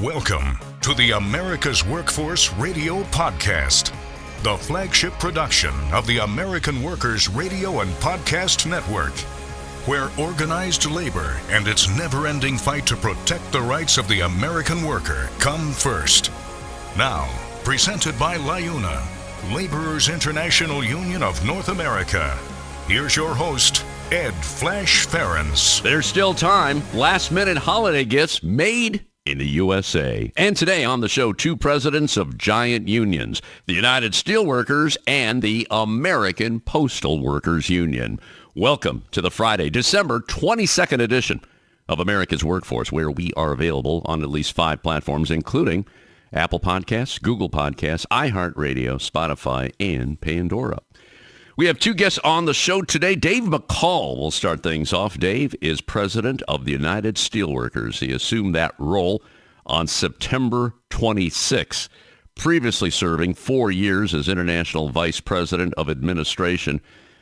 Welcome to the America's Workforce Radio Podcast, the flagship production of the American Workers Radio and Podcast Network, where organized labor and its never-ending fight to protect the rights of the American worker come first. Now, presented by LiUNA, Laborers International Union of North America. Here's your host, Ed Flash Ferenc. There's still time. Last-minute holiday gifts made in the USA. And today on the show, two presidents of giant unions, the United Steelworkers and the American Postal Workers Union. Welcome to the Friday, December 22nd edition of America's Workforce, where we are available on at least 5 platforms, including Apple Podcasts, Google Podcasts, iHeartRadio, Spotify, and Pandora. We have two guests on the show today. Dave McCall will start things off. Dave is president of the United Steelworkers. He assumed that role on September 26, previously serving 4 years as international vice president of administration,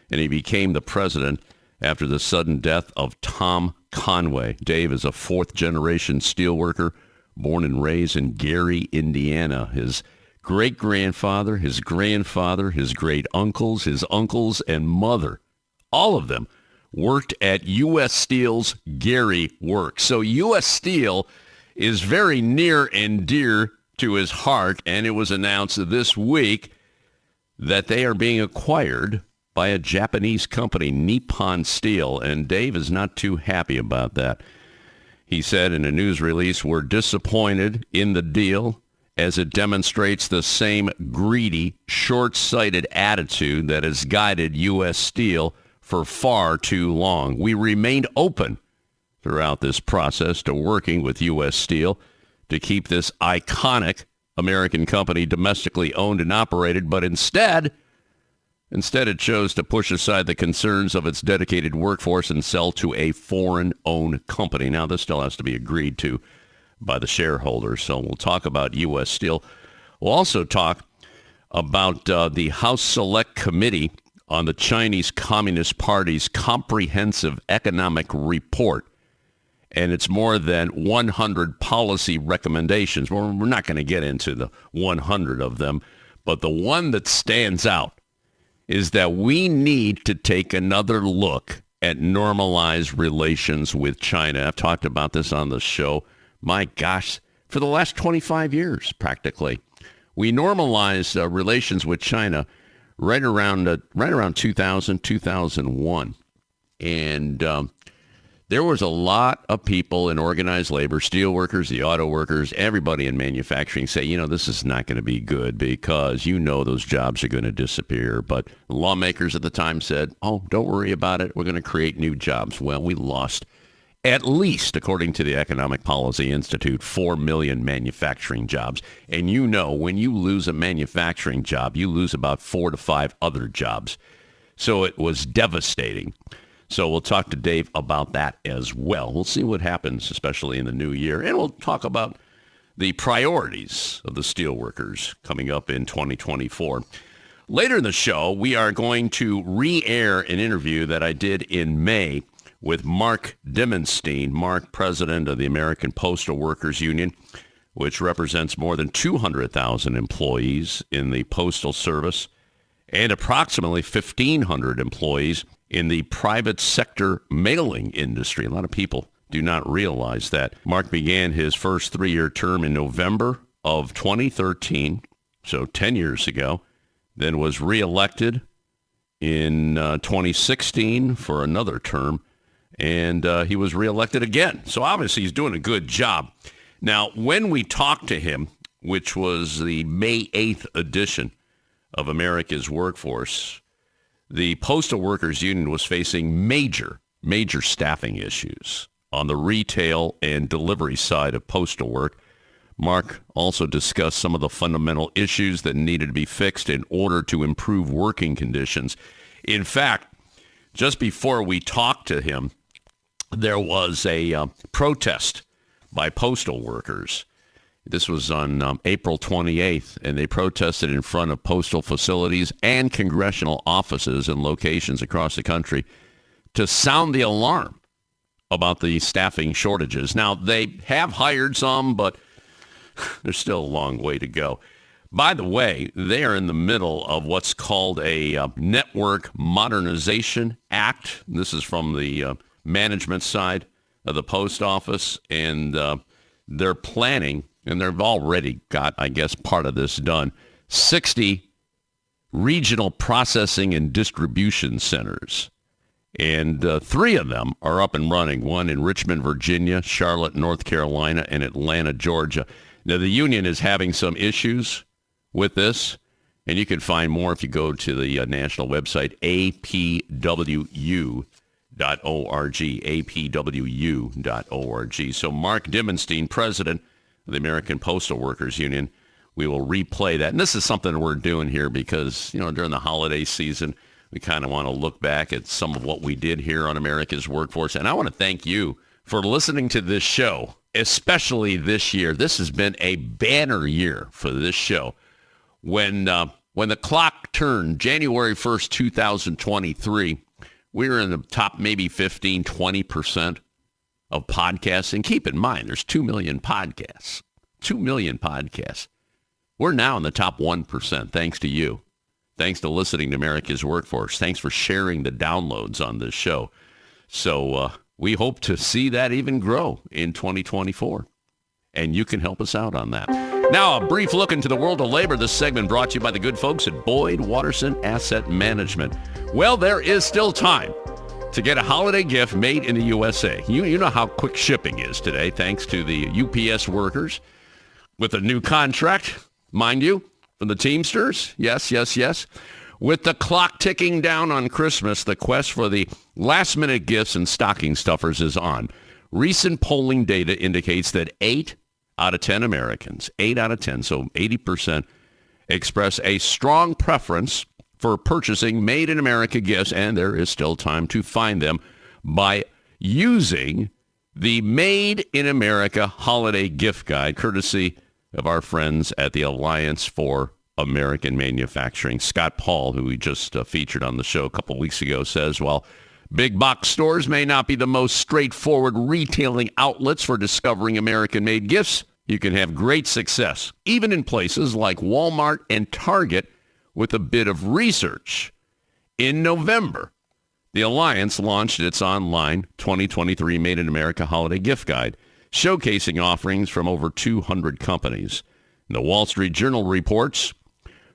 and he became the president after the sudden death of Tom Conway. Dave is a fourth-generation steelworker, born and raised in Gary, Indiana. His great-grandfather, his grandfather, his great-uncles, his uncles, and mother, all of them worked at U.S. Steel's Gary Works. So U.S. Steel is very near and dear to his heart, and it was announced this week that they are being acquired by a Japanese company, Nippon Steel, and Dave is not too happy about that. He said in a news release, "We're disappointed in the deal, as it demonstrates the same greedy, short-sighted attitude that has guided U.S. Steel for far too long. We remained open throughout this process to working with U.S. Steel to keep this iconic American company domestically owned and operated, but instead it chose to push aside the concerns of its dedicated workforce and sell to a foreign-owned company." Now, this still has to be agreed to by the shareholders. So we'll talk about U.S. Steel. We'll also talk about the House Select Committee on the Chinese Communist Party's comprehensive economic report. And it's more than 100 policy recommendations. We're not going to get into the 100 of them, but the one that stands out is that we need to take another look at normalized relations with China. I've talked about this on the show. My gosh, for the last 25 years, practically. We normalized relations with China right around 2000, 2001. And there was a lot of people in organized labor, steel workers, the auto workers, everybody in manufacturing say, this is not going to be good because those jobs are going to disappear. But lawmakers at the time said, oh, don't worry about it. We're going to create new jobs. Well, we lost at least, according to the Economic Policy Institute, 4 million manufacturing jobs. And when you lose a manufacturing job, you lose about 4 to 5 other jobs. So it was devastating. So we'll talk to Dave about that as well. We'll see what happens, especially in the new year. And we'll talk about the priorities of the steelworkers coming up in 2024. Later in the show, we are going to re-air an interview that I did in May with Mark Dimondstein. Mark, president of the American Postal Workers Union, which represents more than 200,000 employees in the Postal Service and approximately 1,500 employees in the private sector mailing industry. A lot of people do not realize that. Mark began his first 3-year term in November of 2013, so 10 years ago, then was reelected in 2016 for another term, and he was reelected again. So obviously he's doing a good job. Now, when we talked to him, which was the May 8th edition of America's Workforce, the Postal Workers Union was facing major staffing issues on the retail and delivery side of postal work. Mark also discussed some of the fundamental issues that needed to be fixed in order to improve working conditions. In fact, just before we talked to him, there was a protest by postal workers. This was on April 28th, and they protested in front of postal facilities and congressional offices and locations across the country to sound the alarm about the staffing shortages. Now, they have hired some, but There's still a long way to go. By the way, they are in the middle of what's called a Network Modernization Act. This is from the management side of the post office, and they're planning, and they've already got, I guess, part of this done, 60 regional processing and distribution centers. And 3 of them are up and running, one in Richmond, Virginia, Charlotte, North Carolina, and Atlanta, Georgia. Now, the union is having some issues with this, and you can find more if you go to the national website, APWU.org, APWU.org. So Mark Dimondstein, president of the American Postal Workers Union, we will replay that. And this is something we're doing here because, during the holiday season, we kind of want to look back at some of what we did here on America's Workforce. And I want to thank you for listening to this show, especially this year. This has been a banner year for this show. When the clock turned January 1st, 2023, we were in the top maybe 15, 20% of podcasting. Keep in mind, there's 2 million podcasts. 2 million podcasts. We're now in the top 1%, thanks to you. Thanks to listening to America's Workforce. Thanks for sharing the downloads on this show. So we hope to see that even grow in 2024. And you can help us out on that. Now, a brief look into the world of labor. This segment brought to you by the good folks at Boyd Watterson Asset Management. Well, there is still time to get a holiday gift made in the USA. You know how quick shipping is today, thanks to the UPS workers with a new contract, mind you, from the Teamsters. Yes. With the clock ticking down on Christmas, the quest for the last-minute gifts and stocking stuffers is on. Recent polling data indicates that 8 out of 10 Americans, 8 out of 10, so 80%, express a strong preference for purchasing made-in-America gifts, and there is still time to find them by using the Made in America Holiday Gift Guide, courtesy of our friends at the Alliance for American Manufacturing. Scott Paul, who we just featured on the show a couple weeks ago, says, while big box stores may not be the most straightforward retailing outlets for discovering American-made gifts, you can have great success, even in places like Walmart and Target, with a bit of research. In November, the Alliance launched its online 2023 Made in America Holiday Gift Guide, showcasing offerings from over 200 companies. The Wall Street Journal reports,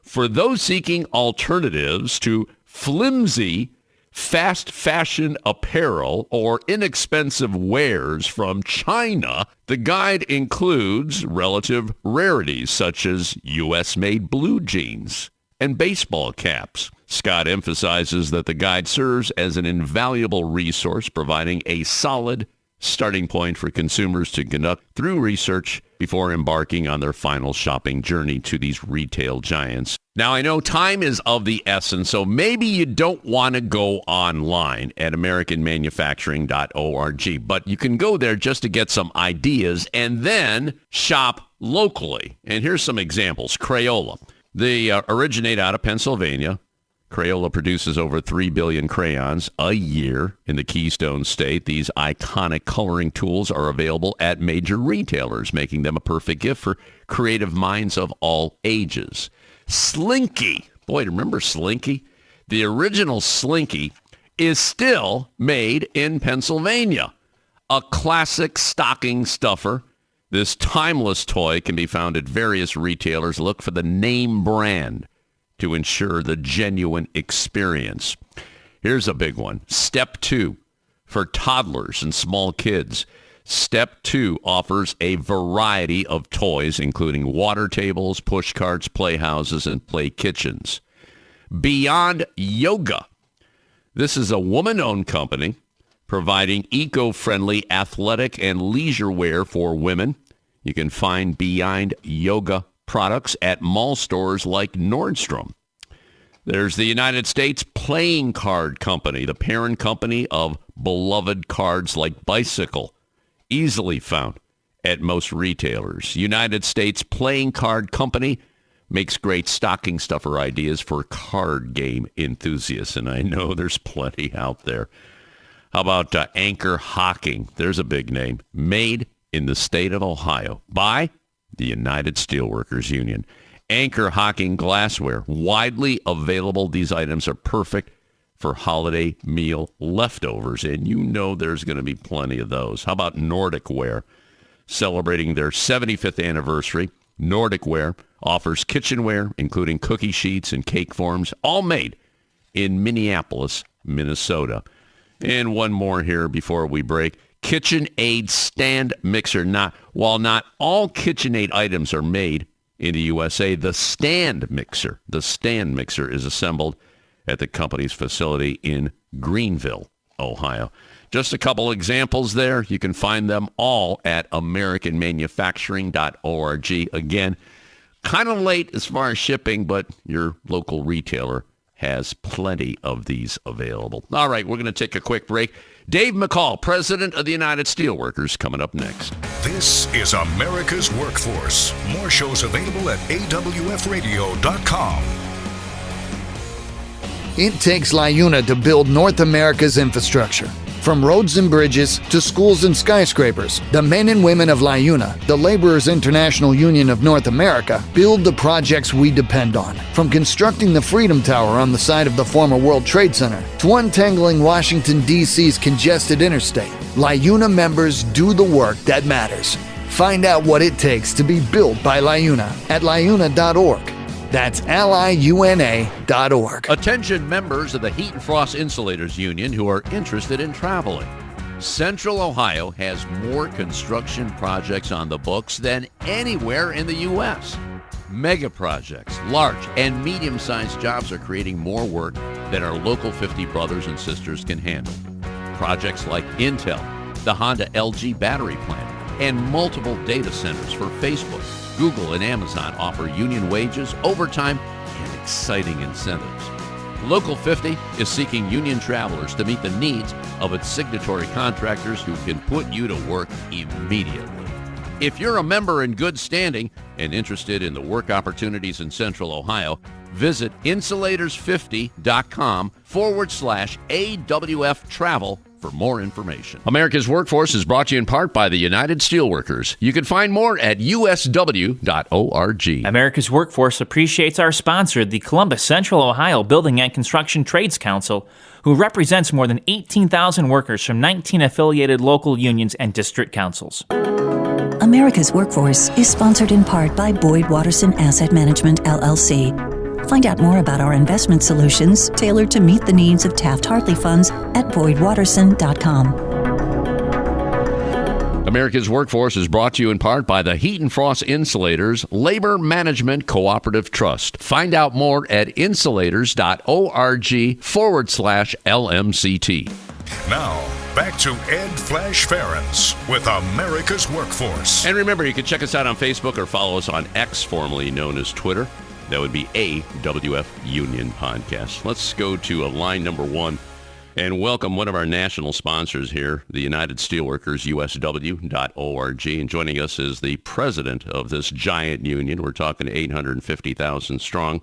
for those seeking alternatives to flimsy, fast fashion apparel or inexpensive wares from China, the guide includes relative rarities such as U.S.-made blue jeans and baseball caps. Scott emphasizes that the guide serves as an invaluable resource, providing a solid starting point for consumers to conduct through research before embarking on their final shopping journey to these retail giants. Now, I know time is of the essence, so maybe you don't want to go online at americanmanufacturing.org, but you can go there just to get some ideas and then shop locally. And here's some examples. Crayola. They originate out of Pennsylvania. Crayola produces over 3 billion crayons a year in the Keystone State. These iconic coloring tools are available at major retailers, making them a perfect gift for creative minds of all ages. Slinky. Boy, remember Slinky? The original Slinky is still made in Pennsylvania. A classic stocking stuffer. This timeless toy can be found at various retailers. Look for the name brand to ensure the genuine experience. Here's a big one. Step 2 for toddlers and small kids. Step 2 offers a variety of toys, including water tables, push carts, playhouses, and play kitchens. Beyond Yoga. This is a woman-owned company providing eco-friendly athletic and leisure wear for women. You can find Beyond Yoga products at mall stores like Nordstrom. There's the United States Playing Card Company, the parent company of beloved cards like Bicycle, easily found at most retailers. United States Playing Card Company makes great stocking stuffer ideas for card game enthusiasts, and I know there's plenty out there. How about Anchor Hocking? There's a big name. Made in the state of Ohio by the United Steelworkers Union. Anchor Hocking glassware, widely available. These items are perfect for holiday meal leftovers, and you know there's going to be plenty of those. How about Nordic Ware? Celebrating their 75th anniversary, Nordic Ware offers kitchenware, including cookie sheets and cake forms, all made in Minneapolis, Minnesota. And one more here before we break. KitchenAid stand mixer. While not all KitchenAid items are made in the USA, the stand mixer is assembled at the company's facility in Greenville, Ohio. Just a couple examples there. You can find them all at americanmanufacturing.org. Again, kind of late as far as shipping, but your local retailer has plenty of these available. All right, we're going to take a quick break. Dave McCall, President of the United Steelworkers, coming up next. This is America's Workforce. More shows available at awfradio.com. It takes LiUNA to build North America's infrastructure. From roads and bridges to schools and skyscrapers, the men and women of LiUNA, the Laborers International Union of North America, build the projects we depend on. From constructing the Freedom Tower on the site of the former World Trade Center to untangling Washington, D.C.'s congested interstate, LiUNA members do the work that matters. Find out what it takes to be built by LiUNA at LiUNA.org. That's LiUNA.org. Attention members of the Heat and Frost Insulators Union who are interested in traveling. Central Ohio has more construction projects on the books than anywhere in the U.S. Mega projects, large and medium-sized jobs are creating more work than our local 50 brothers and sisters can handle. Projects like Intel, the Honda LG battery plant, and multiple data centers for Facebook, Google, and Amazon offer union wages, overtime, and exciting incentives. Local 50 is seeking union travelers to meet the needs of its signatory contractors who can put you to work immediately. If you're a member in good standing and interested in the work opportunities in Central Ohio, visit insulators50.com/AWF travel for more information. America's Workforce is brought to you in part by the United Steelworkers. You can find more at USW.org. America's Workforce appreciates our sponsor, the Columbus Central Ohio Building and Construction Trades Council, who represents more than 18,000 workers from 19 affiliated local unions and district councils. America's Workforce is sponsored in part by Boyd Watterson Asset Management, LLC. Find out more about our investment solutions tailored to meet the needs of Taft-Hartley funds at boydwatterson.com. America's Workforce is brought to you in part by the Heat and Frost Insulators Labor Management Cooperative Trust. Find out more at insulators.org/LMCT. Now, back to Ed Flash Ferenc with America's Workforce. And remember, you can check us out on Facebook or follow us on X, formerly known as Twitter. That would be AWF Union Podcast. Let's go to line number one and welcome one of our national sponsors here, the United Steelworkers, USW.org. And joining us is the president of this giant union. We're talking 850,000 strong,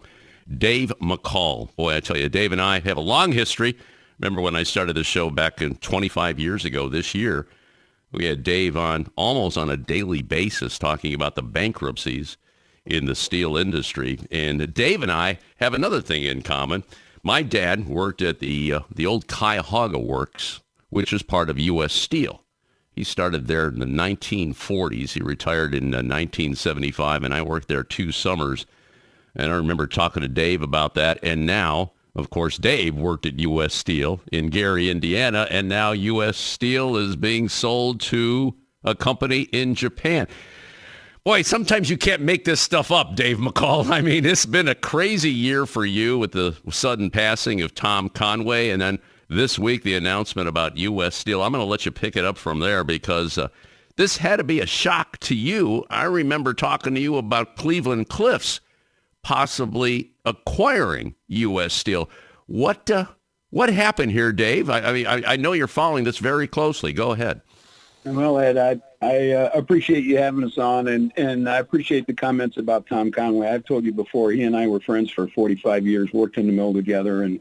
Dave McCall. Boy, I tell you, Dave and I have a long history. Remember when I started the show back in 25 years ago this year, we had Dave on almost on a daily basis talking about the bankruptcies in the steel industry. And Dave and I have another thing in common. My dad worked at the old Cuyahoga Works, which is part of U.S. Steel. He started there in the 1940s. He retired in 1975, and I worked there 2 summers. And I remember talking to Dave about that. And now, of course, Dave worked at U.S. Steel in Gary, Indiana, and now U.S. Steel is being sold to a company in Japan. Boy, sometimes you can't make this stuff up, Dave McCall. I mean, it's been a crazy year for you with the sudden passing of Tom Conway, and then this week the announcement about U.S. Steel. I'm going to let you pick it up from there because this had to be a shock to you. I remember talking to you about Cleveland Cliffs possibly acquiring U.S. Steel. What happened here, Dave? I know you're following this very closely. Go ahead. Well, Ed, I appreciate you having us on, and I appreciate the comments about Tom Conway. I've told you before, he and I were friends for 45 years, worked in the mill together, and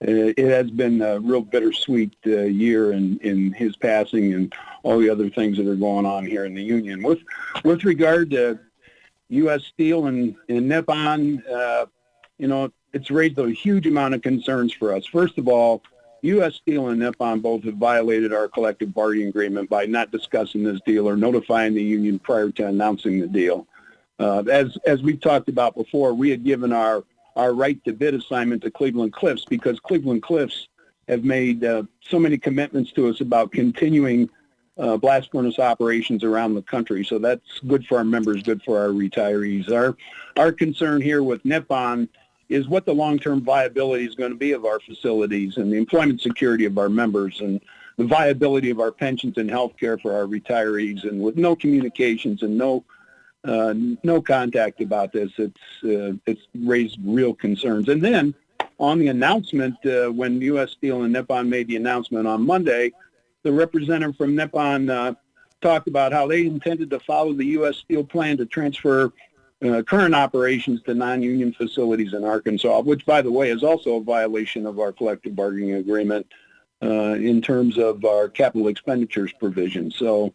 it has been a real bittersweet year in his passing and all the other things that are going on here in the union. With regard to U.S. Steel and Nippon, it's raised a huge amount of concerns for us. First of all, U.S. Steel and Nippon both have violated our collective bargaining agreement by not discussing this deal or notifying the union prior to announcing the deal. As we've talked about before, we had given our right to bid assignment to Cleveland-Cliffs because Cleveland-Cliffs have made so many commitments to us about continuing blast furnace operations around the country. So that's good for our members, good for our retirees. Our concern here with Nippon is what the long-term viability is going to be of our facilities and the employment security of our members and the viability of our pensions and health care for our retirees. And with no communications and no contact about this, it's raised real concerns. And then on the announcement, when U.S. Steel and Nippon made the announcement on Monday, the representative from Nippon talked about how they intended to follow the U.S. Steel plan to transfer current operations to non-union facilities in Arkansas, which, by the way, is also a violation of our collective bargaining agreement in terms of our capital expenditures provision. So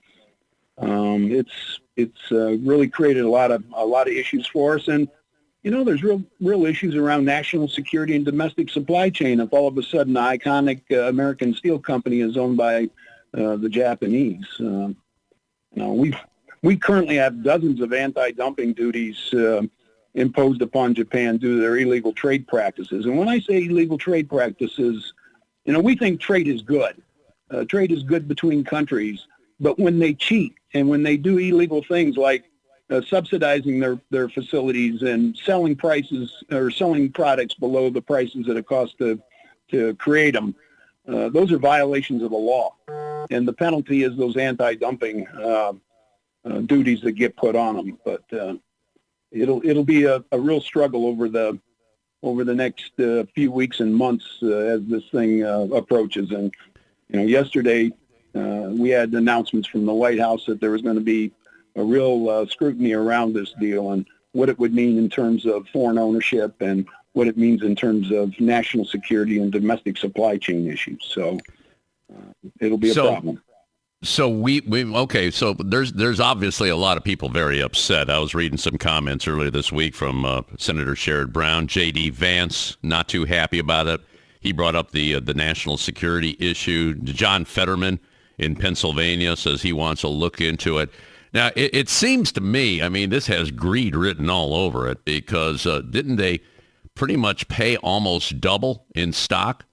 it's really created a lot of issues for us. And there's real issues around national security and domestic supply chain. If all of a sudden the iconic American Steel Company is owned by the Japanese, we currently have dozens of anti-dumping duties imposed upon Japan due to their illegal trade practices. And when I say illegal trade practices, we think trade is good. Trade is good between countries. But when they cheat and when they do illegal things like subsidizing their facilities and selling prices or selling products below the prices that it costs to create them, those are violations of the law. And the penalty is those anti-dumping duties that get put on them. But it'll be a real struggle over the next few weeks and months as this thing approaches. And yesterday we had announcements from the White House that there was going to be a real scrutiny around this deal and what it would mean in terms of foreign ownership and what it means in terms of national security and domestic supply chain issues. So it'll be a problem. So So there's obviously a lot of people very upset. I was reading some comments earlier this week from Senator Sherrod Brown, J.D. Vance, not too happy about it. He brought up the national security issue. John Fetterman in Pennsylvania says he wants to look into it. Now, it seems to me, this has greed written all over it because didn't they pretty much pay almost double in stock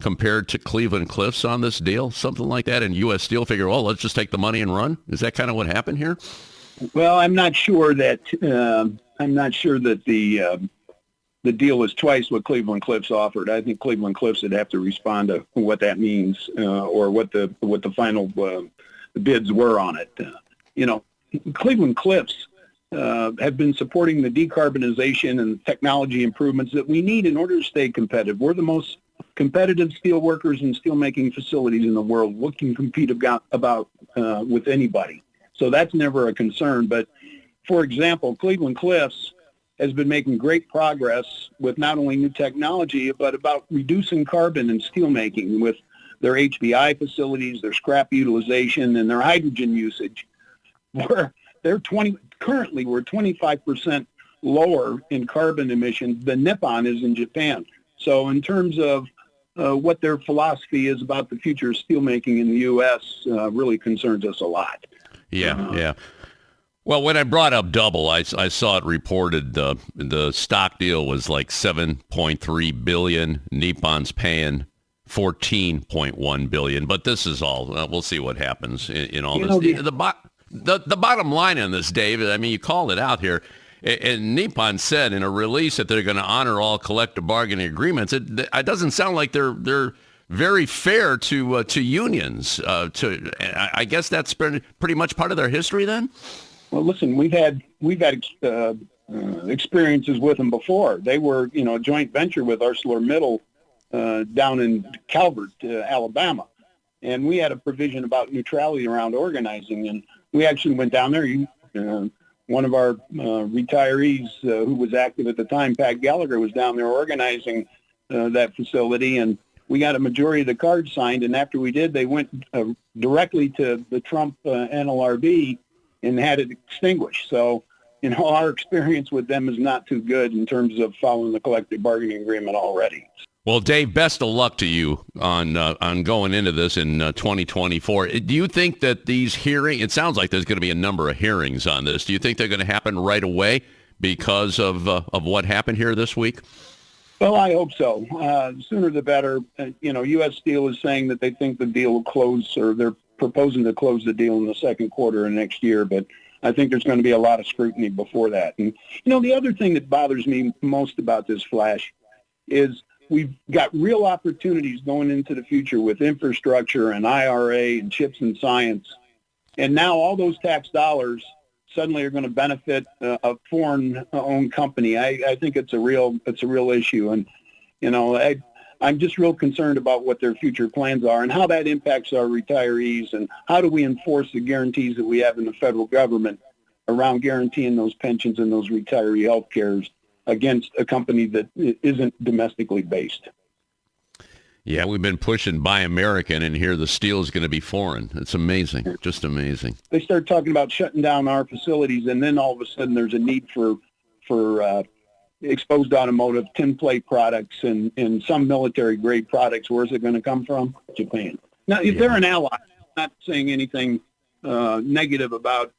compared to Cleveland-Cliffs on this deal? Something like that, and U.S. Steel figure, let's just take the money and run? Is that kind of what happened here? Well, I'm not sure that the deal was twice what Cleveland-Cliffs offered. I think Cleveland-Cliffs would have to respond to what that means or what the final bids were on it. Cleveland-Cliffs have been supporting the decarbonization and technology improvements that we need in order to stay competitive. We're the most competitive steel workers and steelmaking facilities in the world. What can compete about with anybody? So that's never a concern. But, for example, Cleveland-Cliffs has been making great progress with not only new technology, but about reducing carbon in steelmaking with their HBI facilities, their scrap utilization, and their hydrogen usage. We're 25% lower in carbon emissions than Nippon is in Japan. So in terms of what their philosophy is about the future of steelmaking in the U.S. Really concerns us a lot. Yeah. Well, when I brought up double, I saw it reported the stock deal was like $7.3 billion. Nippon's paying $14.1 billion. But this is all. We'll see what happens in all this. The bottom line on this, Dave, you called it out here, and Nippon said in a release that they're going to honor all collective bargaining agreements. It doesn't sound like they're very fair to unions. I guess that's pretty much part of their history then. Well, listen, we've had experiences with them before. They were, a joint venture with ArcelorMittal down in Calvert, Alabama, and we had a provision about neutrality around organizing, and we actually went down there. One of our retirees who was active at the time, Pat Gallagher, was down there organizing that facility, and we got a majority of the cards signed. And after we did, they went directly to the Trump NLRB and had it extinguished. So our experience with them is not too good in terms of following the collective bargaining agreement already. Well, Dave, best of luck to you on going into this in 2024. Do you think that these hearings, it sounds like there's going to be a number of hearings on this. Do you think they're going to happen right away because of what happened here this week? Well, I hope so. Sooner the better. U.S. Steel is saying that they think the deal will close, or they're proposing to close the deal in the second quarter of next year, but I think there's going to be a lot of scrutiny before that. And, the other thing that bothers me most about this, Flash, is we've got real opportunities going into the future with infrastructure and IRA and chips and science. And now all those tax dollars suddenly are going to benefit a foreign-owned company. I think it's a real issue. And, I'm just real concerned about what their future plans are and how that impacts our retirees, and how do we enforce the guarantees that we have in the federal government around guaranteeing those pensions and those retiree health cares against a company that isn't domestically based. Yeah, we've been pushing Buy American, and here the steel is going to be foreign. It's amazing, just amazing. They start talking about shutting down our facilities, and then all of a sudden there's a need for exposed automotive, tin plate products, and some military-grade products. Where's it going to come from? Japan. Now, if they're an ally, I'm not saying anything negative about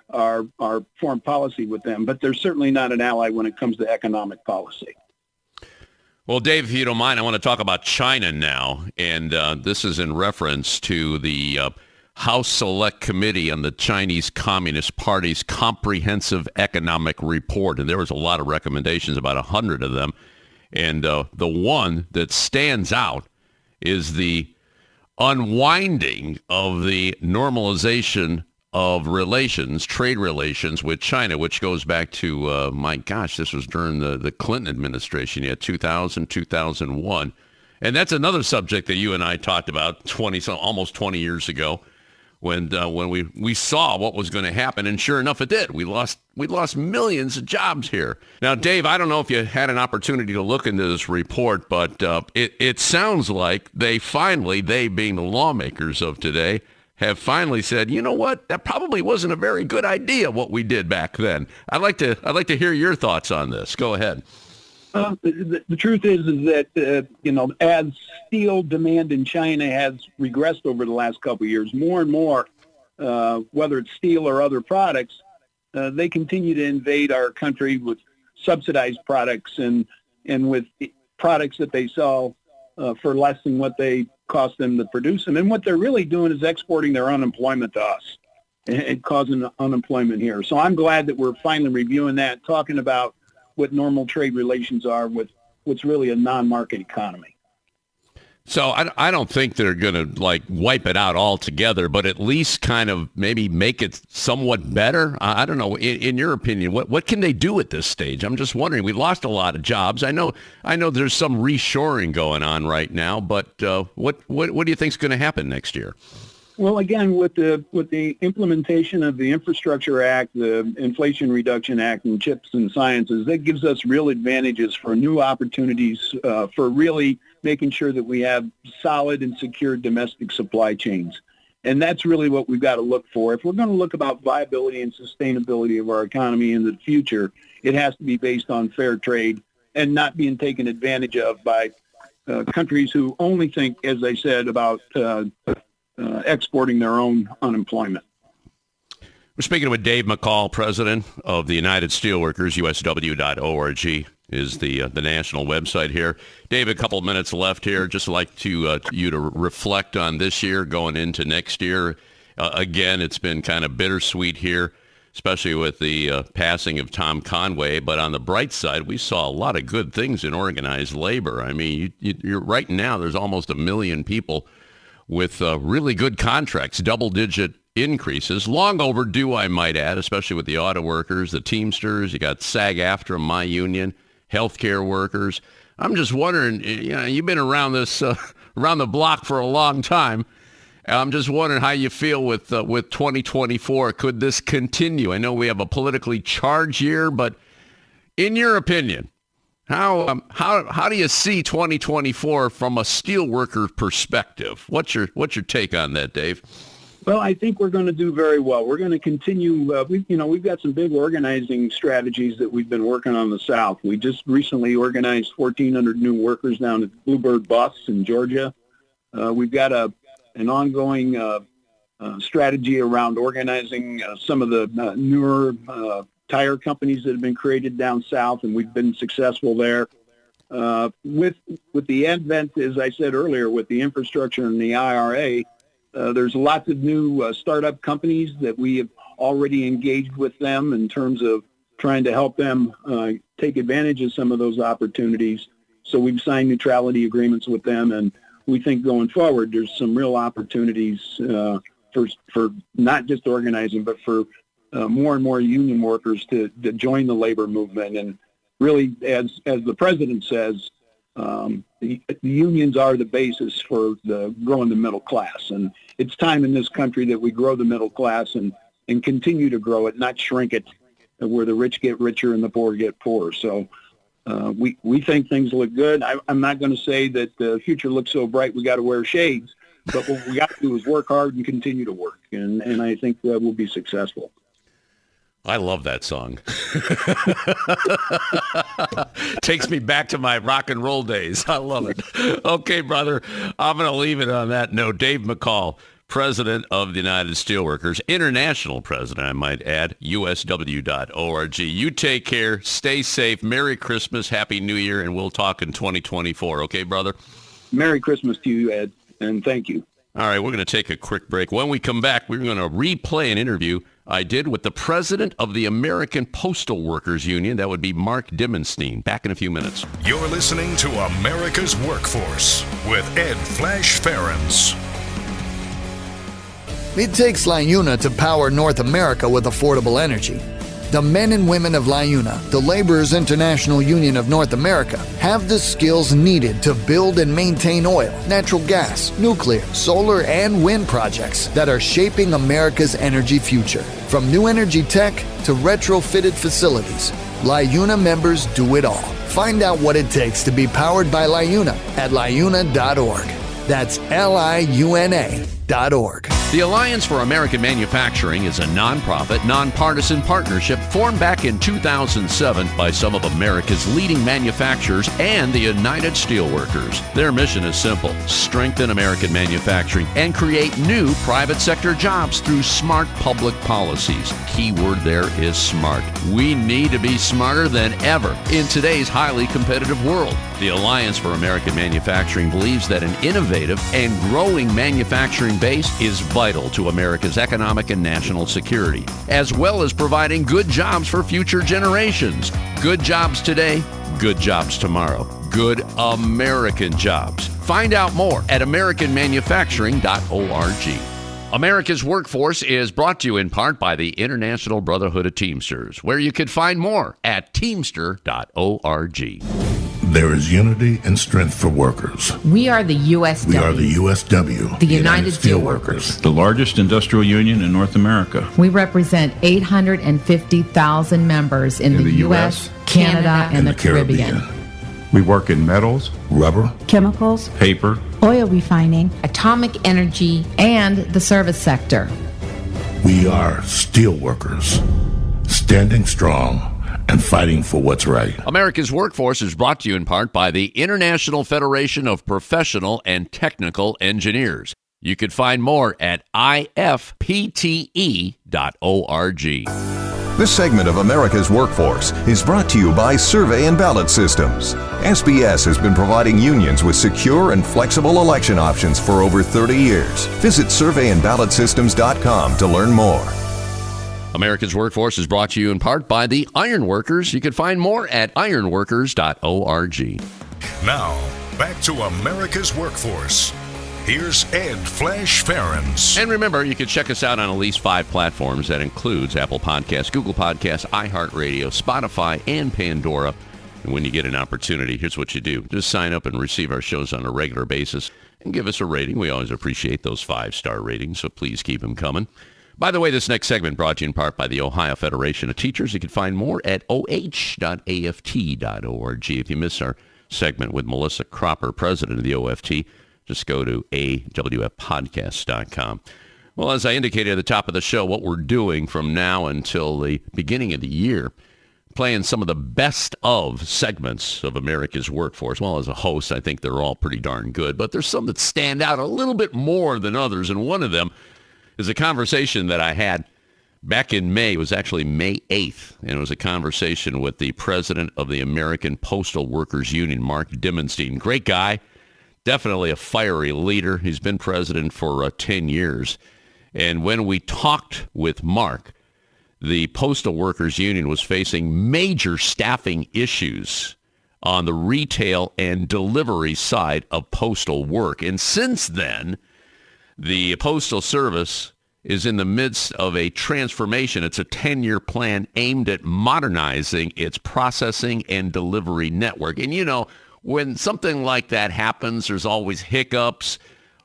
our foreign policy with them, but they're certainly not an ally when it comes to economic policy. Well, Dave, if you don't mind, I want to talk about China now, and this is in reference to the House Select Committee on the Chinese Communist Party's Comprehensive Economic Report. And there was a lot of recommendations, about 100 of them. And the one that stands out is the unwinding of the normalization of relations, trade relations with China, which goes back to, this was during the Clinton administration, 2000, 2001. And that's another subject that you and I talked about almost 20 years ago, when we saw what was going to happen, and sure enough, it did. We lost millions of jobs here. Now, Dave, I don't know if you had an opportunity to look into this report, but it sounds like they being the lawmakers of today, have finally said, you know what, that probably wasn't a very good idea what we did back then. I'd like to hear your thoughts on this. Go ahead. The truth is that, as steel demand in China has regressed over the last couple of years, more and more, whether it's steel or other products, they continue to invade our country with subsidized products and with products that they sell for less than what they cost them to produce them. And what they're really doing is exporting their unemployment to us and causing unemployment here. So I'm glad that we're finally reviewing that, talking about what normal trade relations are with what's really a non-market economy. So I don't think they're going to wipe it out altogether, but at least kind of maybe make it somewhat better. I don't know. In your opinion, what can they do at this stage? I'm just wondering. We lost a lot of jobs. I know there's some reshoring going on right now, but what do you think is going to happen next year? Well, again, with the implementation of the Infrastructure Act, the Inflation Reduction Act, and CHIPS and Sciences, that gives us real advantages for new opportunities for really making sure that we have solid and secure domestic supply chains. And that's really what we've got to look for. If we're going to look about viability and sustainability of our economy in the future, it has to be based on fair trade and not being taken advantage of by countries who only think, as I said, about exporting their own unemployment. We're speaking with Dave McCall, president of the United Steelworkers. USW.org is the national website here. Dave, a couple of minutes left here. Just like you to reflect on this year going into next year. Again, it's been kind of bittersweet here, especially with the passing of Tom Conway. But on the bright side, we saw a lot of good things in organized labor. I mean, you're right now, there's almost 1 million people with really good contracts, double-digit increases, long overdue, I might add, especially with the auto workers, the Teamsters. You got SAG-AFTRA, my union, healthcare workers. I'm just wondering, you've been around the block for a long time. I'm just wondering how you feel with 2024. Could this continue? I know we have a politically charged year, but in your opinion, how do you see 2024 from a steelworker perspective? What's your take on that, Dave? Well, I think we're going to do very well. We're going to continue. We've got some big organizing strategies that we've been working on in the South. We just recently organized 1,400 new workers down at Bluebird Bus in Georgia. We've got an ongoing strategy around organizing some of the newer tire companies that have been created down south, and we've been successful there. With the advent, as I said earlier, with the infrastructure and the IRA, there's lots of new startup companies that we have already engaged with them in terms of trying to help them take advantage of some of those opportunities. So we've signed neutrality agreements with them, and we think going forward there's some real opportunities for not just organizing, but for more and more union workers to join the labor movement. And really, as the president says, the unions are the basis for growing the middle class. And it's time in this country that we grow the middle class and continue to grow it, not shrink it, where the rich get richer and the poor get poorer. So we think things look good. I'm not going to say that the future looks so bright we got to wear shades, but what we got to do is work hard and continue to work. And I think we'll be successful. I love that song. Takes me back to my rock and roll days. I love it. Okay, brother, I'm going to leave it on that note. Dave McCall, president of the United Steelworkers, international president, I might add, USW.org. You take care. Stay safe. Merry Christmas. Happy New Year. And we'll talk in 2024. Okay, brother? Merry Christmas to you, Ed, and thank you. All right, we're going to take a quick break. When we come back, we're going to replay an interview I did with the president of the American Postal Workers Union. That would be Mark Dimondstein. Back in a few minutes. You're listening to America's Workforce with Ed Flash Ferenc. It takes LiUNA to power North America with affordable energy. The men and women of LiUNA, the Laborers International Union of North America, have the skills needed to build and maintain oil, natural gas, nuclear, solar, and wind projects that are shaping America's energy future. From new energy tech to retrofitted facilities, LiUNA members do it all. Find out what it takes to be powered by LiUNA at LiUNA.org. That's LiUNA.org. The Alliance for American Manufacturing is a nonprofit, nonpartisan partnership formed back in 2007 by some of America's leading manufacturers and the United Steelworkers. Their mission is simple: strengthen American manufacturing and create new private sector jobs through smart public policies. Key word there is smart. We need to be smarter than ever in today's highly competitive world. The Alliance for American Manufacturing believes that an innovative and growing manufacturing base is vital to America's economic and national security, as well as providing good jobs for future generations. Good jobs today, good jobs tomorrow. Good American jobs. Find out more at americanmanufacturing.org. America's Workforce is brought to you in part by the International Brotherhood of Teamsters, where you can find more at teamster.org. There is unity and strength for workers. We are the USW. We are the USW. The United Steelworkers. The largest industrial union in North America. We represent 850,000 members in the U.S., Canada, and the Caribbean. We work in metals, rubber, chemicals, paper, oil refining, atomic energy, and the service sector. We are steelworkers, standing strong and fighting for what's right. America's Workforce is brought to you in part by the International Federation of Professional and Technical Engineers. You can find more at ifpte.org. This segment of America's Workforce is brought to you by Survey and Ballot Systems. SBS has been providing unions with secure and flexible election options for over 30 years. Visit surveyandballotsystems.com to learn more. America's Workforce is brought to you in part by the Ironworkers. You can find more at ironworkers.org. Now, back to America's Workforce. Here's Ed Flash Ferenc. And remember, you can check us out on at least 5 platforms. That includes Apple Podcasts, Google Podcasts, iHeartRadio, Spotify, and Pandora. And when you get an opportunity, here's what you do. Just sign up and receive our shows on a regular basis and give us a rating. We always appreciate those 5-star ratings, so please keep them coming. By the way, this next segment brought to you in part by the Ohio Federation of Teachers. You can find more at oh.aft.org. If you miss our segment with Melissa Cropper, president of the OFT, just go to awfpodcast.com. Well, as I indicated at the top of the show, what we're doing from now until the beginning of the year, playing some of the best of segments of America's Workforce. Well, as a host, I think they're all pretty darn good, but there's some that stand out a little bit more than others, and one of them is a conversation that I had back in May. It was actually May 8th, and it was a conversation with the president of the American Postal Workers Union, Mark Dimondstein. Great guy, definitely a fiery leader. He's been president for 10 years. And when we talked with Mark, the Postal Workers Union was facing major staffing issues on the retail and delivery side of postal work. And since then, the Postal Service is in the midst of a transformation. It's a 10-year plan aimed at modernizing its processing and delivery network. And, you know, when something like that happens, there's always hiccups,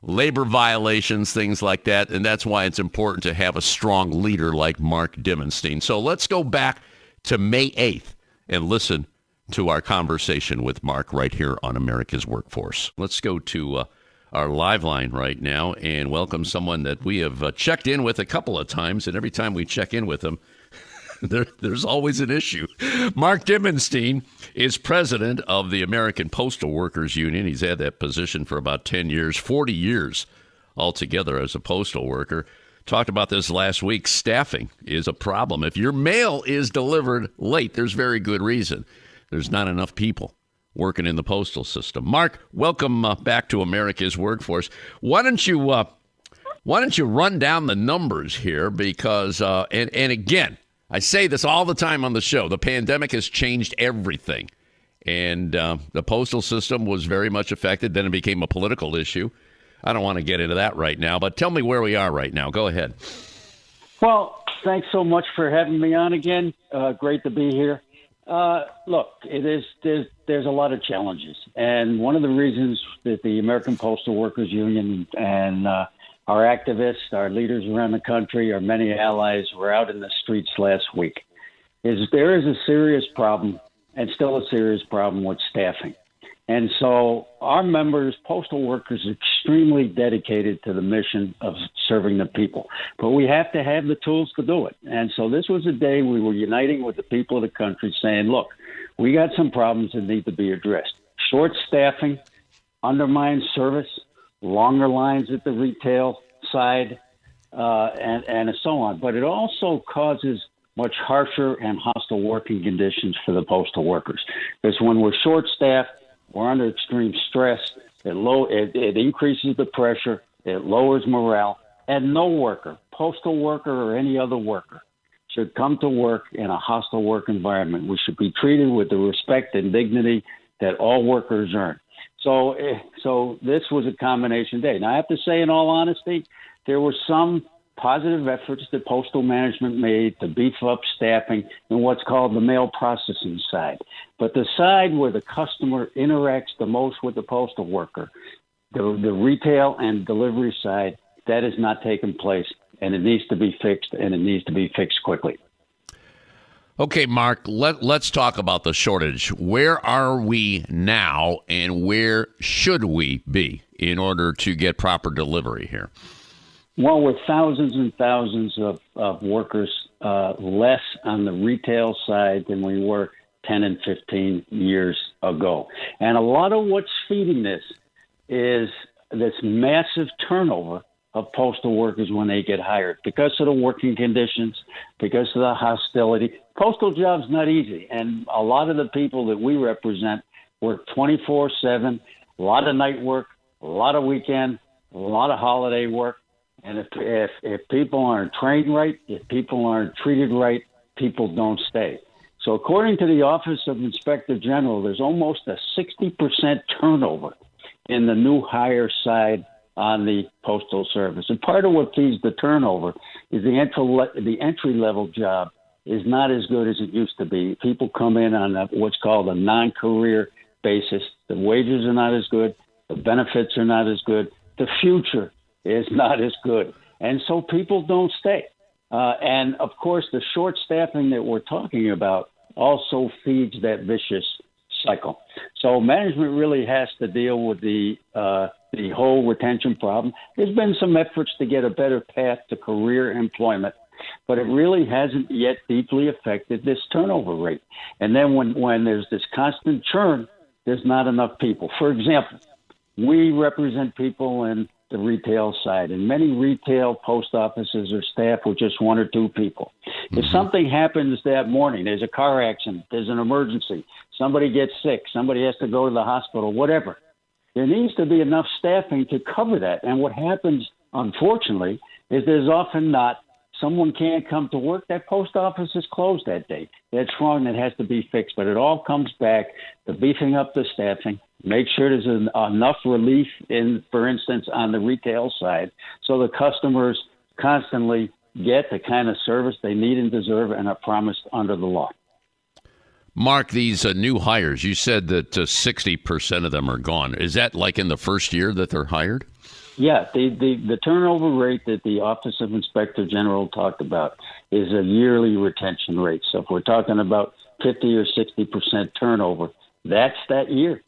labor violations, things like that, and that's why it's important to have a strong leader like Mark Dimondstein. So let's go back to May 8th and listen to our conversation with Mark right here on America's Workforce. Let's go to our live line right now and welcome someone that we have checked in with a couple of times, and every time we check in with him, there's always an issue. Mark Dimondstein is president of the American Postal Workers Union. He's had that position for about 10 years, 40 years altogether as a postal worker. Talked about this last week. Staffing is a problem. If your mail is delivered late, there's very good reason. There's not enough people working in the postal system. Mark, welcome back to America's Workforce. Why don't you run down the numbers here? Because and again, I say this all the time on the show. The pandemic has changed everything. And the postal system was very much affected. Then it became a political issue. I don't want to get into that right now, but tell me where we are right now. Go ahead. Well, thanks so much for having me on again. Great to be here. Look, there's a lot of challenges. And one of the reasons that the American Postal Workers Union and our activists, our leaders around the country, our many allies were out in the streets last week, is there is a serious problem and still a serious problem with staffing. And so our members, postal workers, are extremely dedicated to the mission of serving the people. But we have to have the tools to do it. And so this was a day we were uniting with the people of the country saying, look, we got some problems that need to be addressed. Short staffing undermines service, longer lines at the retail side, and so on. But it also causes much harsher and hostile working conditions for the postal workers. Because when we're short-staffed, we're under extreme stress. It increases the pressure. It lowers morale. And no worker, postal worker or any other worker, should come to work in a hostile work environment. We should be treated with the respect and dignity that all workers earn. So this was a combination day. Now, I have to say, in all honesty, there were some positive efforts that postal management made to beef up staffing in what's called the mail processing side. But the side where the customer interacts the most with the postal worker, the retail and delivery side, that has not taken place, and it needs to be fixed, and it needs to be fixed quickly. Okay, Mark, let's talk about the shortage. Where are we now, and where should we be in order to get proper delivery here? Well, with thousands and thousands of workers less on the retail side than we were 10 and 15 years ago. And a lot of what's feeding this is this massive turnover of postal workers when they get hired because of the working conditions, because of the hostility. Postal job's not easy, and a lot of the people that we represent work 24/7, a lot of night work, a lot of weekend, a lot of holiday work. And if people aren't trained right, if people aren't treated right, people don't stay. So according to the Office of Inspector General, there's almost a 60% turnover in the new hire side on the Postal Service. And part of what feeds the turnover is the entry-level job is not as good as it used to be. People come in on what's called a non-career basis. The wages are not as good. The benefits are not as good. The future is not as good. And so people don't stay. And, of course, the short staffing that we're talking about also feeds that vicious cycle. So management really has to deal with the the whole retention problem. There's been some efforts to get a better path to career employment, but it really hasn't yet deeply affected this turnover rate. And then when there's this constant churn, there's not enough people. For example, we represent people in the retail side, and many retail post offices are staffed with just 1 or 2 people. If something happens that morning, there's a car accident, there's an emergency, somebody gets sick, somebody has to go to the hospital, whatever, there needs to be enough staffing to cover that. And what happens, unfortunately, is there's often not. Someone can't come to work, that post office is closed that day. That's wrong. That has to be fixed. But it all comes back to beefing up the staffing, make sure there's enough relief in, for instance, on the retail side, so the customers constantly get the kind of service they need and deserve and are promised under the law. Mark, these new hires, you said that 60% of them are gone. Is that like in the first year that they're hired? Yeah, the turnover rate that the Office of Inspector General talked about is a yearly retention rate. So if we're talking about 50 or 60% turnover, that's that year.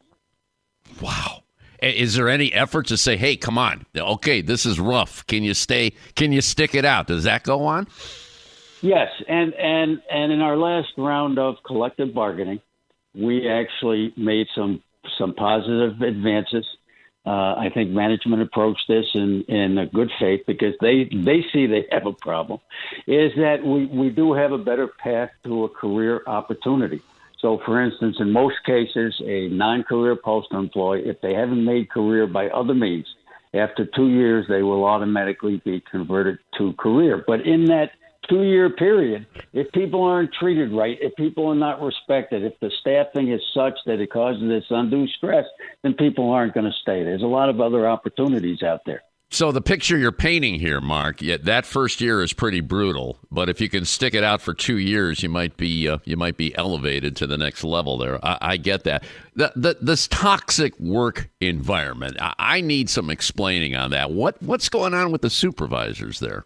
Wow. Is there any effort to say, hey, come on, okay, this is rough. Can you stick it out? Does that go on? Yes, and in our last round of collective bargaining, we actually made some positive advances. I think management approached this in a good faith because they see they have a problem, is that we do have a better path to a career opportunity. So, for instance, in most cases, a non-career postal employee, if they haven't made career by other means, after 2 years, they will automatically be converted to career. But in that 2-year period, if people aren't treated right, if people are not respected, if the staffing is such that it causes this undue stress, then people aren't going to stay. There's a lot of other opportunities out there. So the picture you're painting here, Mark, that first year is pretty brutal. But if you can stick it out for 2 years, you might be elevated to the next level there. I get that. This toxic work environment, I need some explaining on that. What's going on with the supervisors there?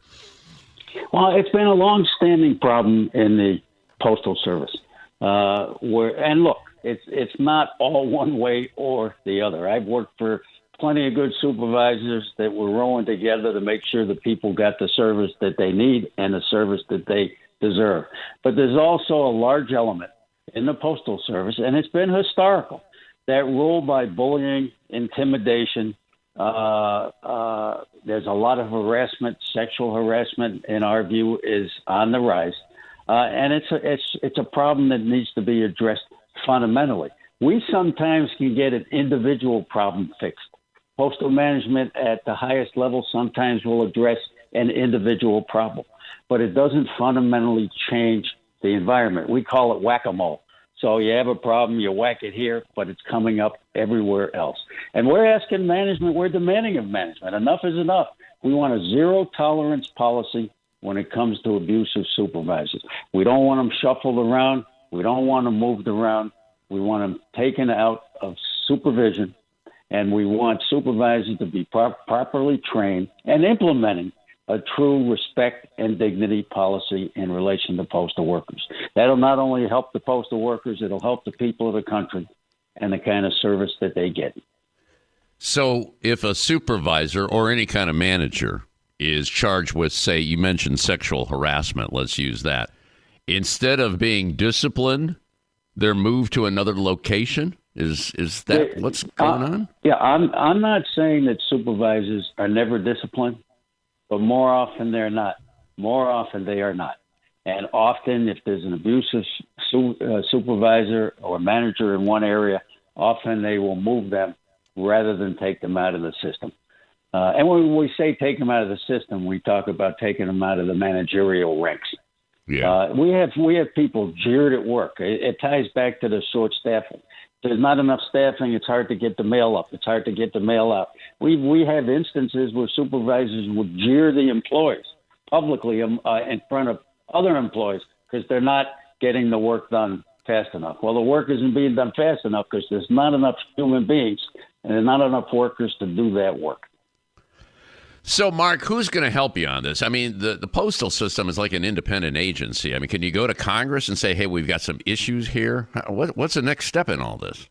Well, it's been a long-standing problem in the Postal Service. And look, it's not all one way or the other. I've worked for plenty of good supervisors that were rowing together to make sure that people got the service that they need and the service that they deserve. But there's also a large element in the Postal Service, and it's been historical, that rule by bullying, intimidation. There's a lot of harassment, sexual harassment, in our view, is on the rise, and it's a problem that needs to be addressed fundamentally. We sometimes can get an individual problem fixed. Postal management at the highest level sometimes will address an individual problem, but it doesn't fundamentally change the environment. We call it whack-a-mole. So you have a problem, you whack it here, but it's coming up everywhere else. And we're asking management, we're demanding of management, enough is enough. We want a zero-tolerance policy when it comes to abusive supervisors. We don't want them shuffled around. We don't want them moved around. We want them taken out of supervision, and we want supervisors to be properly trained and implementing a true respect and dignity policy in relation to postal workers. That'll not only help the postal workers, it'll help the people of the country and the kind of service that they get. So if a supervisor or any kind of manager is charged with, say, you mentioned sexual harassment, let's use that, instead of being disciplined, they're moved to another location? Is that what's going on? Yeah, I'm not saying that supervisors are never disciplined, but more often they're not. More often they are not. And often if there's an abusive supervisor or manager in one area, often they will move them rather than take them out of the system. And when we say take them out of the system, we talk about taking them out of the managerial ranks. Yeah. We have people jeered at work. It ties back to the short staffing. There's not enough staffing. It's hard to get the mail up. It's hard to get the mail out. We have instances where supervisors would jeer the employees publicly in front of other employees because they're not getting the work done fast enough. Well, the work isn't being done fast enough because there's not enough human beings and there's not enough workers to do that work. So, Mark, who's going to help you on this? I mean, the postal system is like an independent agency. I mean, can you go to Congress and say, hey, we've got some issues here? What's the next step in all this?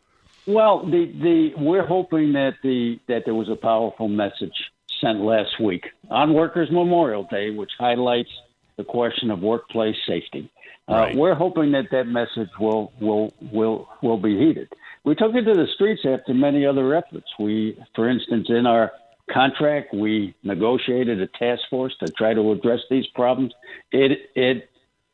Well, we're hoping that there was a powerful message sent last week on Workers' Memorial Day, which highlights the question of workplace safety. Right. We're hoping that message will be heeded. We took it to the streets after many other efforts. For instance, in our contract, we negotiated a task force to try to address these problems. It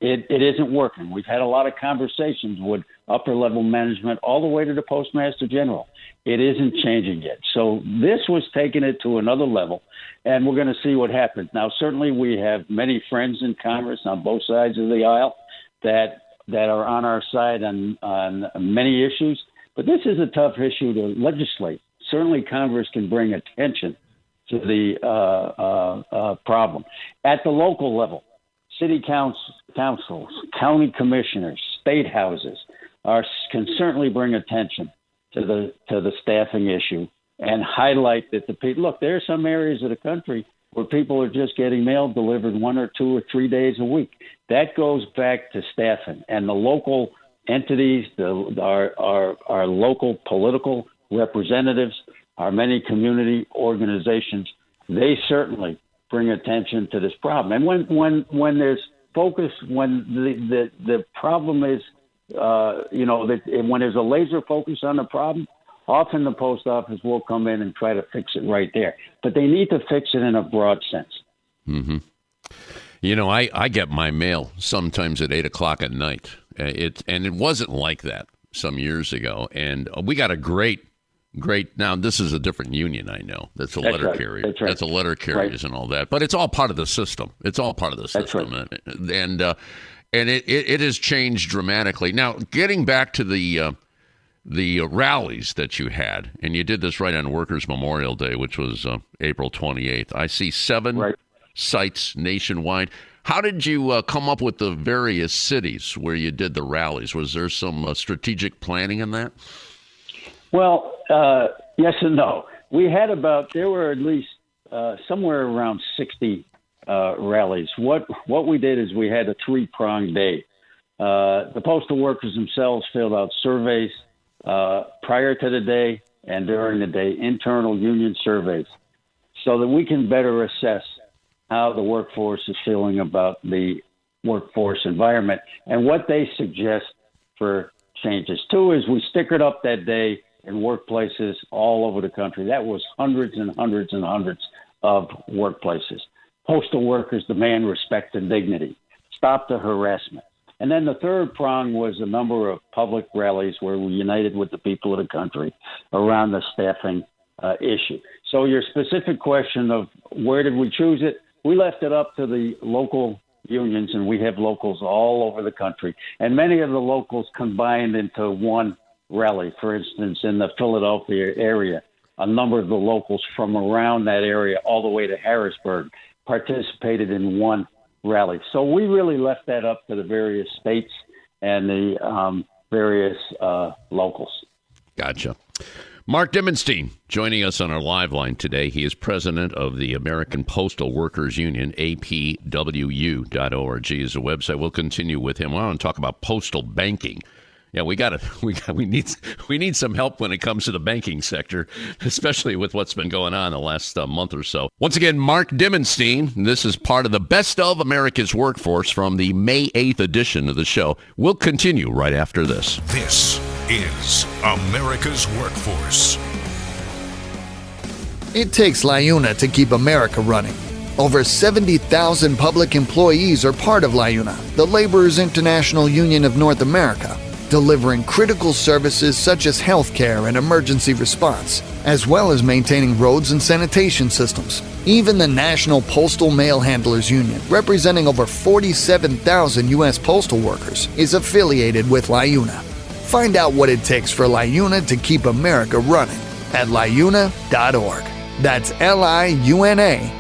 isn't working. We've had a lot of conversations with upper-level management all the way to the Postmaster General. It isn't changing yet. So this was taking it to another level, and we're going to see what happens. Now, certainly we have many friends in Congress on both sides of the aisle that are on our side on many issues, but this is a tough issue to legislate. Certainly Congress can bring attention to the problem. At the local level, city councils, county commissioners, state houses can certainly bring attention to the staffing issue and highlight that look, there are some areas of the country where people are just getting mail delivered 1 or 2 or 3 days a week. That goes back to staffing, and the local entities, our local political representatives, our many community organizations, they certainly bring attention to this problem. And when there's focus, when the problem is, when there's a laser focus on the problem, often the post office will come in and try to fix it right there. But they need to fix it in a broad sense. Mm-hmm. I get my mail sometimes at 8 o'clock at night. It wasn't like that some years ago. And we got a great. Now, this is a different union, I know. That's a letter carrier. That's right. That's a letter carriers and all that. But it's all part of the system. It's all part of the system. That's right. And it has changed dramatically. Now, getting back to the rallies that you had, and you did this right on Workers' Memorial Day, which was April 28th. I see 7 sites nationwide. How did you come up with the various cities where you did the rallies? Was there some strategic planning in that? Well, yes and no. There were at least somewhere around 60 rallies. What we did is we had a 3-pronged day. The postal workers themselves filled out surveys prior to the day and during the day, internal union surveys, so that we can better assess how the workforce is feeling about the workforce environment and what they suggest for changes. 2 is we stickered up that day in workplaces all over the country. That was hundreds and hundreds and hundreds of workplaces. Postal workers demand respect and dignity. Stop the harassment. And then the 3rd prong was a number of public rallies where we united with the people of the country around the staffing issue. So your specific question of where did we choose it, we left it up to the local unions, and we have locals all over the country. And many of the locals combined into one rally. For instance, in the Philadelphia area, a number of the locals from around that area all the way to Harrisburg participated in one rally. So we really left that up to the various states and the various locals. Gotcha. Mark Dimondstein joining us on our live line today. He is president of the American Postal Workers Union. APWU.org is the website. We'll continue with him. I want to talk about postal banking. Yeah, we need some help when it comes to the banking sector, especially with what's been going on the last month or so. Once again, Mark Dimondstein. This is part of the Best of America's Workforce from the May 8th edition of the show. We'll continue right after this. This is America's Workforce. It takes LiUNA to keep America running. Over 70,000 public employees are part of LiUNA, the Laborers International Union of North America, delivering critical services such as healthcare and emergency response, as well as maintaining roads and sanitation systems. Even the National Postal Mail Handlers Union, representing over 47,000 U.S. postal workers, is affiliated with LiUNA. Find out what it takes for LiUNA to keep America running at LiUNA.org. That's LiUNA.org.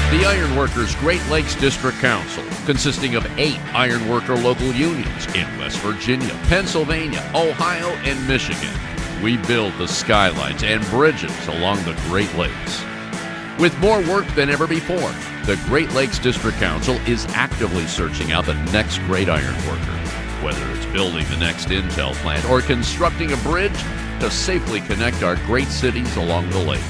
The Iron Workers Great Lakes District Council, consisting of 8 iron worker local unions in West Virginia, Pennsylvania, Ohio, and Michigan. We build the skylines and bridges along the Great Lakes. With more work than ever before, the Great Lakes District Council is actively searching out the next great iron worker. Whether it's building the next Intel plant or constructing a bridge to safely connect our great cities along the lake.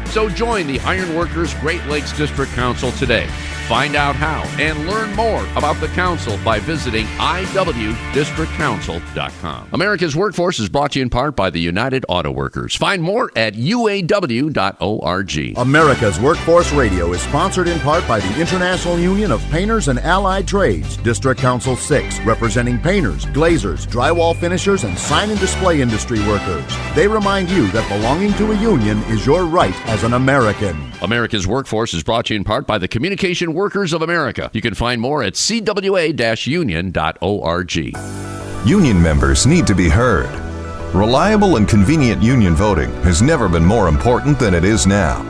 So join the Ironworkers Great Lakes District Council today. Find out how and learn more about the council by visiting iwdistrictcouncil.com. America's Workforce is brought to you in part by the United Auto Workers. Find more at uaw.org. America's Workforce Radio is sponsored in part by the International Union of Painters and Allied Trades, District Council 6, representing painters, glazers, drywall finishers, and sign and display industry workers. They remind you that belonging to a union is your right as an American. America's Workforce is brought to you in part by the Communication Workers of America. You can find more at cwa-union.org. Union members need to be heard. Reliable and convenient union voting has never been more important than it is now.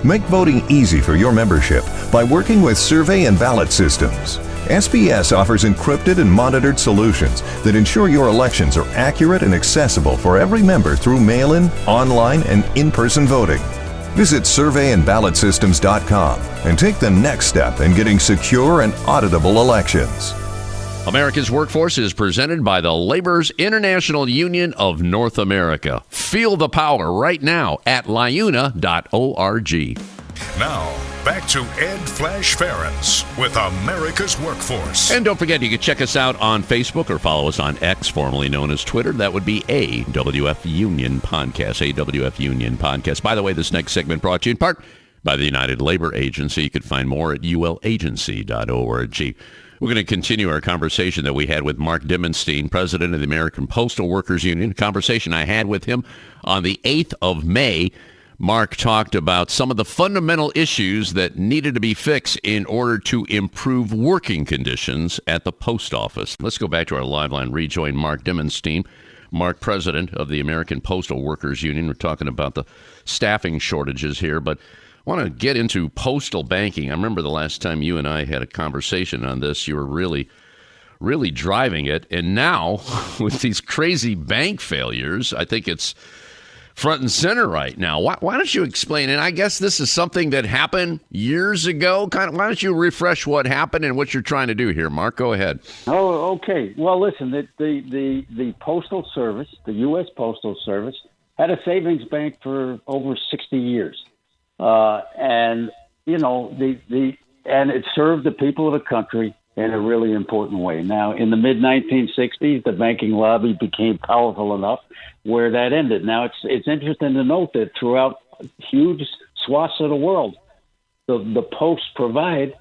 Make voting easy for your membership by working with survey and ballot systems. SBS offers encrypted and monitored solutions that ensure your elections are accurate and accessible for every member through mail-in, online, and in-person voting. Visit surveyandballotsystems.com and take the next step in getting secure and auditable elections. America's Workforce is presented by the Laborers International Union of North America. Feel the power right now at LiUNA.org. Now, back to Ed Flash Ferenc with America's Workforce. And don't forget, you can check us out on Facebook or follow us on X, formerly known as Twitter. That would be AWF Union Podcast, AWF Union Podcast. By the way, this next segment brought to you in part by the United Labor Agency. You can find more at ulagency.org. We're going to continue our conversation that we had with Mark Dimondstein, president of the American Postal Workers Union, a conversation I had with him on the 8th of May. Mark talked about some of the fundamental issues that needed to be fixed in order to improve working conditions at the post office. Let's go back to our live line, rejoin Mark Dimondstein. Mark, president of the American Postal Workers Union. We're talking about the staffing shortages here, but I want to get into postal banking. I remember the last time you and I had a conversation on this, you were really driving it. And now, with these crazy bank failures, I think it's front and center right now. Why don't you explain? And I guess this is something that happened years ago. Why don't you refresh what happened and what you're trying to do here, Mark? Go ahead. Oh, okay. Well, listen, the Postal Service, the U.S. Postal Service, had a savings bank for over 60 years. And it served the people of the country in a really important way. Now, in the mid-1960s, the banking lobby became powerful enough where that ended. Now, it's interesting to note that throughout huge swaths of the world, the posts provide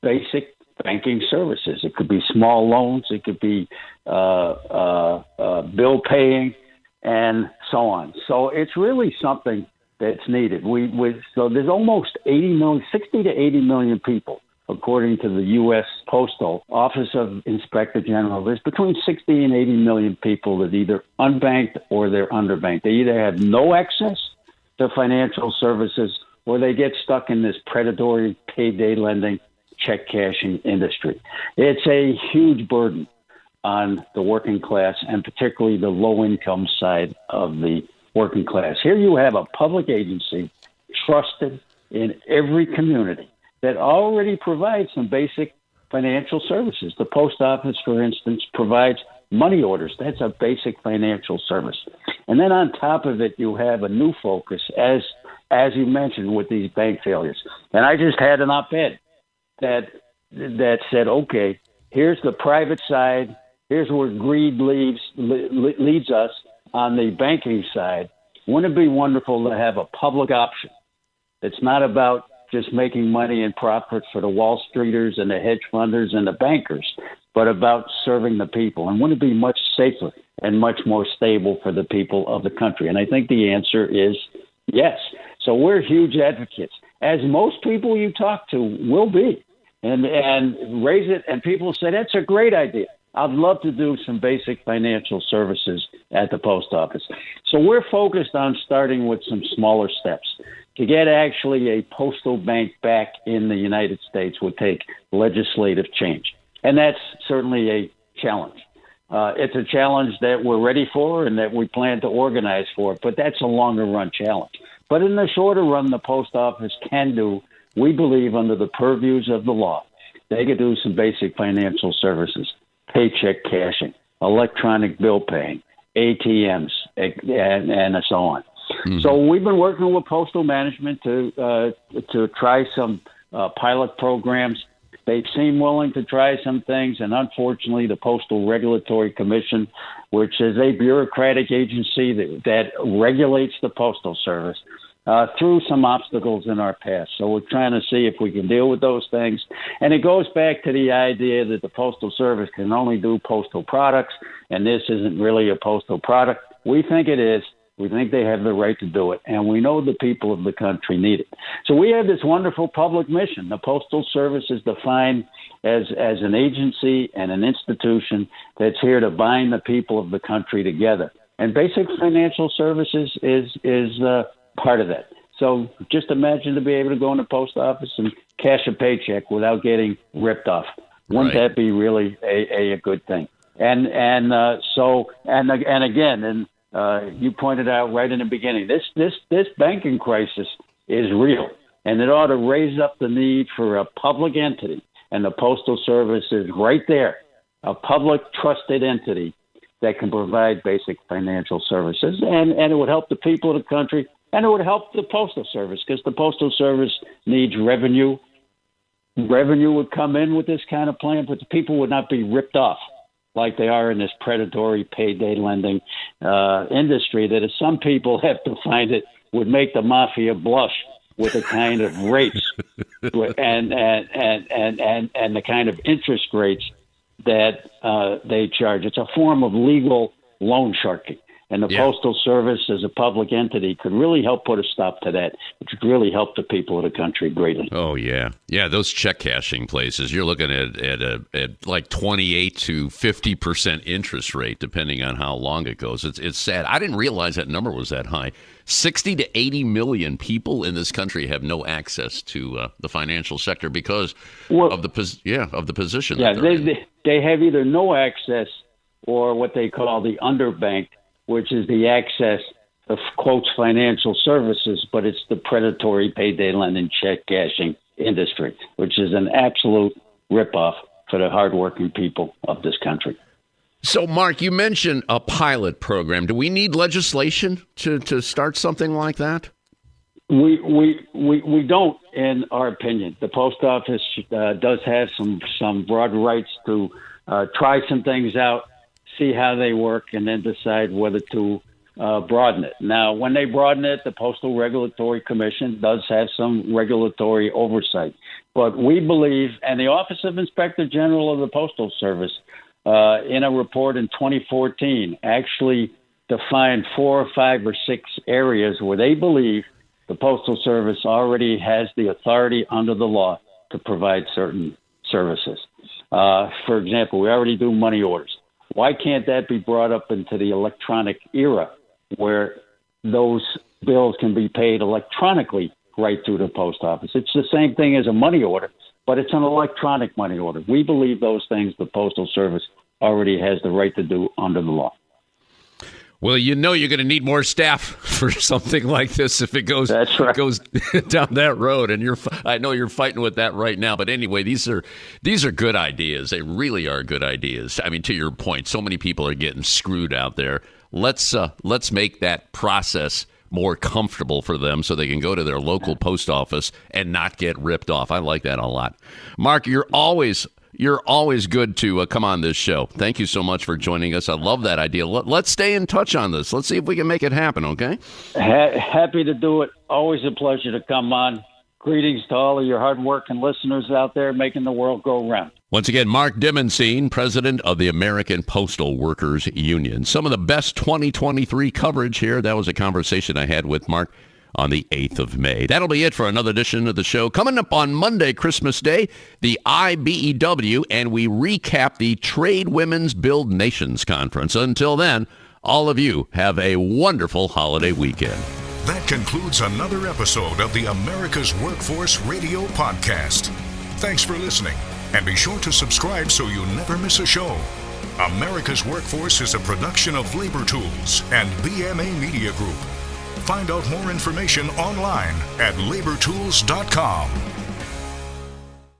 basic banking services. It could be small loans, it could be bill paying, and so on. So it's really something that's needed. So there's almost 60 to 80 million people, according to the U.S. Postal Office of Inspector General. There's between 60 and 80 million people that either unbanked or they're underbanked. They either have no access to financial services or they get stuck in this predatory payday lending, check cashing industry. It's a huge burden on the working class and particularly the low-income side of the working class. Here you have a public agency trusted in every community that already provides some basic financial services. The post office, for instance, provides money orders. That's a basic financial service. And then on top of it, you have a new focus, as you mentioned, with these bank failures. And I just had an op-ed that said, okay, here's the private side. Here's where greed leads us on the banking side. Wouldn't it be wonderful to have a public option that's not about just making money and profit for the Wall Streeters and the hedge funders and the bankers, but about serving the people? And wouldn't it be much safer and much more stable for the people of the country? And I think the answer is yes. So we're huge advocates, as most people you talk to will be, and raise it. And people say, that's a great idea. I'd love to do some basic financial services at the post office. So we're focused on starting with some smaller steps. To get actually a postal bank back in the United States would take legislative change. And that's certainly a challenge. It's a challenge that we're ready for and that we plan to organize for, but that's a longer run challenge. But in the shorter run, the post office can do, we believe, under the purviews of the law, they could do some basic financial services. paycheck cashing, electronic bill paying, ATMs, and so on. Mm-hmm. So we've been working with postal management to try some pilot programs. They seem willing to try some things, and unfortunately, the Postal Regulatory Commission, which is a bureaucratic agency that regulates the Postal Service, threw some obstacles in our path. So we're trying to see if we can deal with those things. And it goes back to the idea that the Postal Service can only do postal products, and this isn't really a postal product. We think it is. We think they have the right to do it, and we know the people of the country need it. So we have this wonderful public mission. The Postal Service is defined as an agency and an institution that's here to bind the people of the country together. And basic financial services is part of that. So just imagine to be able to go in the post office and cash a paycheck without getting ripped off. Wouldn't that be really a good thing? And you pointed out right in the beginning, this banking crisis is real, and it ought to raise up the need for a public entity, and the Postal Service is right there, a public trusted entity that can provide basic financial services, and it would help the people of the country, and it would help the Postal Service, because the Postal Service needs revenue. Revenue would come in with this kind of plan, but the people would not be ripped off like they are in this predatory payday lending industry that, as some people have defined it, would make the mafia blush with the kind of rates and the kind of interest rates that they charge. It's a form of legal loan sharking. And the Postal Service, as a public entity, could really help put a stop to that. It could really help the people of the country greatly. Oh, yeah. Yeah, those check cashing places, you're looking at like 28 to 50% interest rate, depending on how long it goes. It's sad. I didn't realize that number was that high. 60 to 80 million people in this country have no access to the financial sector because of the position. Yeah, that they're in. They have either no access or what they call the underbanked, which is the access of, quotes, financial services, but it's the predatory payday lending check cashing industry, which is an absolute ripoff for the hardworking people of this country. So, Mark, you mentioned a pilot program. Do we need legislation to start something like that? We don't, in our opinion. The post office does have some broad rights to try some things out, see how they work, and then decide whether to broaden it. Now, when they broaden it, the Postal Regulatory Commission does have some regulatory oversight. But we believe, and the Office of Inspector General of the Postal Service, in a report in 2014, actually defined 4 or 5 or 6 areas where they believe the Postal Service already has the authority under the law to provide certain services. For example, we already do money orders. Why can't that be brought up into the electronic era where those bills can be paid electronically right through the post office? It's the same thing as a money order, but it's an electronic money order. We believe those things the Postal Service already has the right to do under the law. Well, you know you're going to need more staff for something like this if it goes down that road, and I know you're fighting with that right now. But anyway, these are good ideas. They really are good ideas. I mean, to your point, so many people are getting screwed out there. Let's make that process more comfortable for them so they can go to their local post office and not get ripped off. I like that a lot. Mark, you're always good to come on this show. Thank you so much for joining us. I love that idea. Let's stay in touch on this. Let's see if we can make it happen, okay? Happy to do it. Always a pleasure to come on. Greetings to all of your hardworking listeners out there making the world go round. Once again, Mark Dimondstein, president of the American Postal Workers Union. Some of the best 2023 coverage here. That was a conversation I had with Mark on the 8th of May. That'll be it for another edition of the show. Coming up on Monday, Christmas Day, the IBEW, and we recap the Trade Women's Build Nations Conference. Until then, all of you have a wonderful holiday weekend. That concludes another episode of the America's Workforce Radio Podcast. Thanks for listening, and be sure to subscribe so you never miss a show. America's Workforce is a production of Labor Tools and BMA Media Group. Find out more information online at labortools.com.